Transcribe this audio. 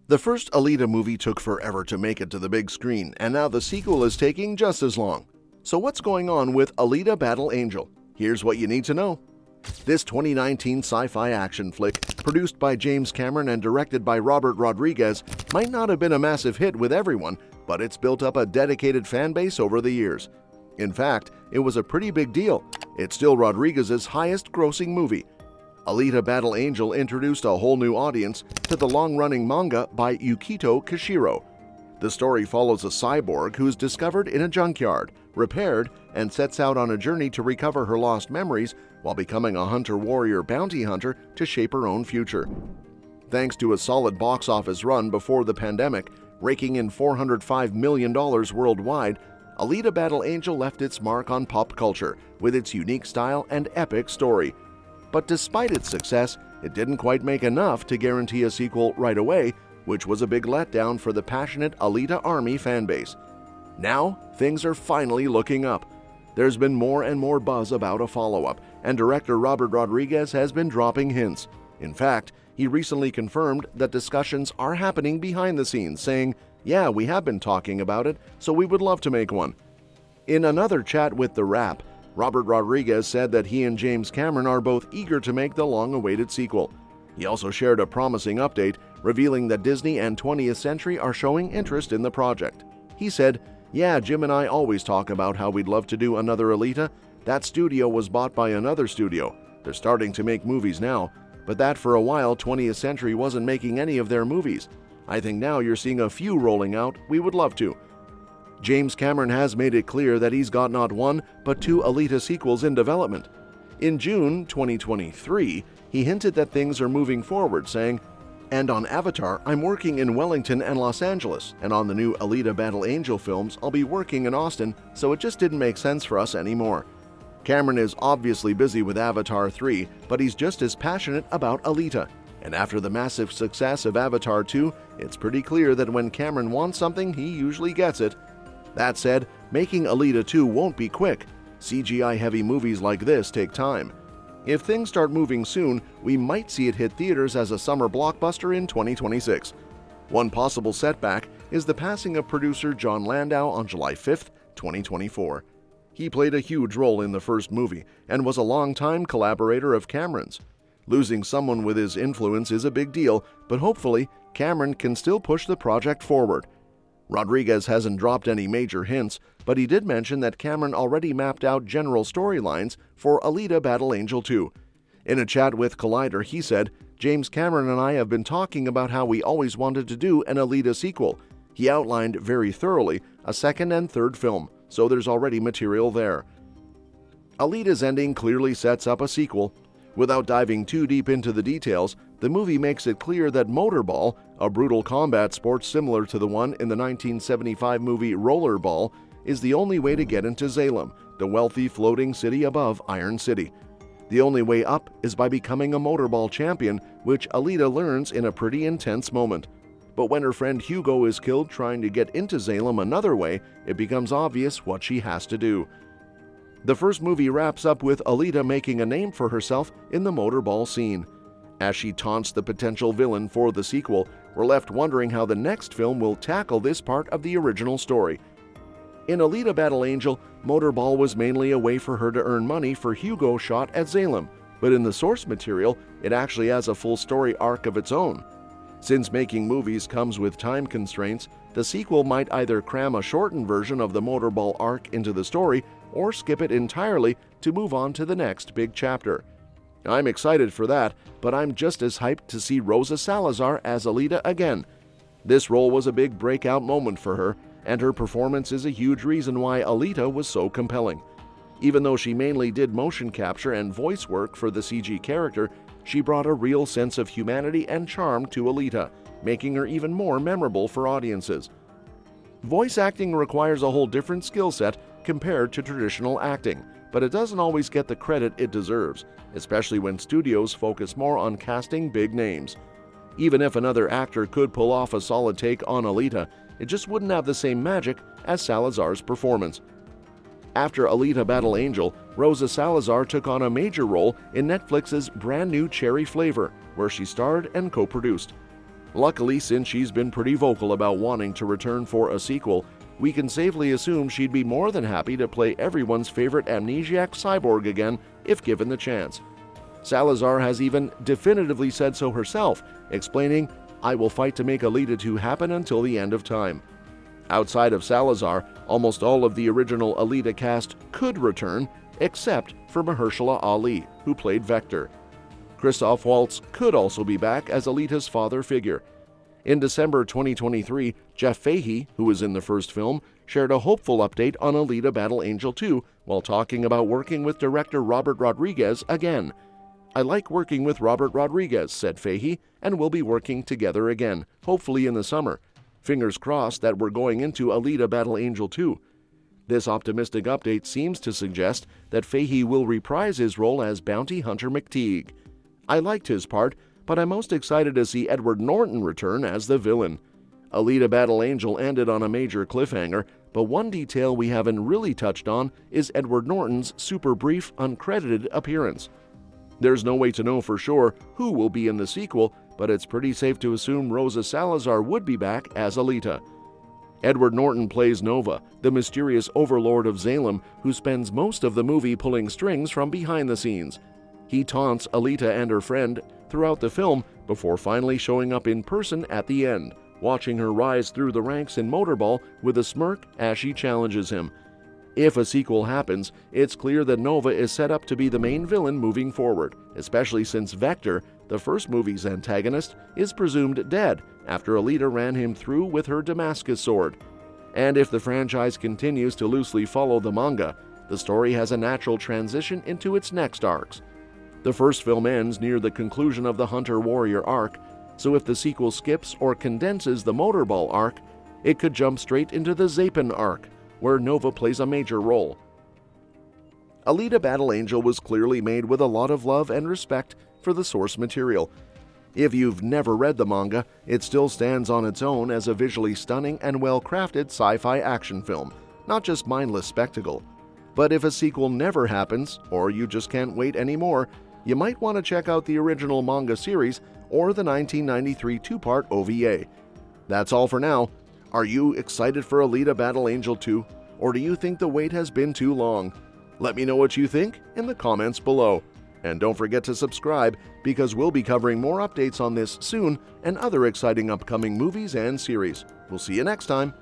The first Alita movie took forever to make it to the big screen, and now the sequel is taking just as long. So what's going on with Alita Battle Angel? Here's what you need to know. This 2019 sci-fi action flick, produced by James Cameron and directed by Robert Rodriguez, might not have been a massive hit with everyone, but it's built up a dedicated fan base over the years. In fact, it was a pretty big deal. It's still Rodriguez's highest-grossing movie. Alita Battle Angel introduced a whole new audience to the long-running manga by Yukito Kishiro. The story follows a cyborg who's discovered in a junkyard, repaired, and sets out on a journey to recover her lost memories while becoming a hunter-warrior bounty hunter to shape her own future. Thanks to a solid box office run before the pandemic, raking in $405 million worldwide, Alita Battle Angel left its mark on pop culture with its unique style and epic story. But despite its success, it didn't quite make enough to guarantee a sequel right away, which was a big letdown for the passionate Alita Army fanbase. Now, things are finally looking up. There's been more and more buzz about a follow-up, and director Robert Rodriguez has been dropping hints. In fact, he recently confirmed that discussions are happening behind the scenes, saying, "Yeah, we have been talking about it, so we would love to make one." In another chat with The Wrap, Robert Rodriguez said that he and James Cameron are both eager to make the long-awaited sequel. He also shared a promising update, revealing that Disney and 20th Century are showing interest in the project. He said, "Yeah, Jim and I always talk about how we'd love to do another Alita. That studio was bought by another studio. They're starting to make movies now, but that for a while 20th Century wasn't making any of their movies. I think now you're seeing a few rolling out. We would love to." James Cameron has made it clear that he's got not one, but two Alita sequels in development. In June 2023, he hinted that things are moving forward, saying, "And on Avatar, I'm working in Wellington and Los Angeles, and on the new Alita Battle Angel films, I'll be working in Austin, so it just didn't make sense for us anymore." Cameron is obviously busy with Avatar 3, but he's just as passionate about Alita. And after the massive success of Avatar 2, it's pretty clear that when Cameron wants something, he usually gets it. That said, making Alita 2 won't be quick. CGI-heavy movies like this take time. If things start moving soon, we might see it hit theaters as a summer blockbuster in 2026. One possible setback is the passing of producer John Landau on July 5, 2024. He played a huge role in the first movie and was a longtime collaborator of Cameron's. Losing someone with his influence is a big deal, but hopefully, Cameron can still push the project forward. Rodriguez hasn't dropped any major hints, but he did mention that Cameron already mapped out general storylines for Alita Battle Angel 2. In a chat with Collider, he said, "James Cameron and I have been talking about how we always wanted to do an Alita sequel. He outlined very thoroughly a second and third film, so there's already material there." Alita's ending clearly sets up a sequel. Without diving too deep into the details, the movie makes it clear that Motorball, a brutal combat sport similar to the one in the 1975 movie Rollerball, is the only way to get into Salem, the wealthy floating city above Iron City. The only way up is by becoming a motorball champion, which Alita learns in a pretty intense moment. But when her friend Hugo is killed trying to get into Salem another way, it becomes obvious what she has to do. The first movie wraps up with Alita making a name for herself in the motorball scene. As she taunts the potential villain for the sequel, we're left wondering how the next film will tackle this part of the original story. In Alita Battle Angel, motorball was mainly a way for her to earn money for Hugo's shot at Salem, but in the source material, it actually has a full story arc of its own. Since making movies comes with time constraints, the sequel might either cram a shortened version of the motorball arc into the story or skip it entirely to move on to the next big chapter. I'm excited for that, but I'm just as hyped to see Rosa Salazar as Alita again. This role was a big breakout moment for her, and her performance is a huge reason why Alita was so compelling. Even though she mainly did motion capture and voice work for the CG character, she brought a real sense of humanity and charm to Alita, making her even more memorable for audiences. Voice acting requires a whole different skill set compared to traditional acting, but it doesn't always get the credit it deserves, especially when studios focus more on casting big names. Even if another actor could pull off a solid take on Alita, it just wouldn't have the same magic as Salazar's performance. After Alita Battle Angel, Rosa Salazar took on a major role in Netflix's brand new Cherry Flavor, where she starred and co-produced. Luckily, since she's been pretty vocal about wanting to return for a sequel, we can safely assume she'd be more than happy to play everyone's favorite amnesiac cyborg again if given the chance. Salazar has even definitively said so herself, explaining, "I will fight to make Alita 2 happen until the end of time." Outside of Salazar, almost all of the original Alita cast could return, except for Mahershala Ali, who played Vector. Christoph Waltz could also be back as Alita's father figure. In December 2023, Jeff Fahey, who was in the first film, shared a hopeful update on Alita Battle Angel 2 while talking about working with director Robert Rodriguez again. "I like working with Robert Rodriguez," said Fahey, "and we'll be working together again, hopefully in the summer. Fingers crossed that we're going into Alita Battle Angel 2. This optimistic update seems to suggest that Fahey will reprise his role as Bounty Hunter McTeague. "I liked his part, but I'm most excited to see Edward Norton return as the villain." Alita Battle Angel ended on a major cliffhanger, but one detail we haven't really touched on is Edward Norton's super brief, uncredited appearance. There's no way to know for sure who will be in the sequel, but it's pretty safe to assume Rosa Salazar would be back as Alita. Edward Norton plays Nova, the mysterious overlord of Salem who spends most of the movie pulling strings from behind the scenes. He taunts Alita and her friend throughout the film before finally showing up in person at the end, watching her rise through the ranks in Motorball with a smirk as she challenges him. If a sequel happens, it's clear that Nova is set up to be the main villain moving forward, especially since Vector, the first movie's antagonist, is presumed dead after Alita ran him through with her Damascus sword. And if the franchise continues to loosely follow the manga, the story has a natural transition into its next arcs. The first film ends near the conclusion of the Hunter-Warrior arc, so if the sequel skips or condenses the Motorball arc, it could jump straight into the Zapin arc, where Nova plays a major role. Alita Battle Angel was clearly made with a lot of love and respect for the source material. If you've never read the manga, it still stands on its own as a visually stunning and well-crafted sci-fi action film, not just mindless spectacle. But if a sequel never happens, or you just can't wait anymore, you might want to check out the original manga series or the 1993 two-part OVA. That's all for now. Are you excited for Alita Battle Angel 2, or do you think the wait has been too long? Let me know what you think in the comments below. And don't forget to subscribe, because we'll be covering more updates on this soon and other exciting upcoming movies and series. We'll see you next time.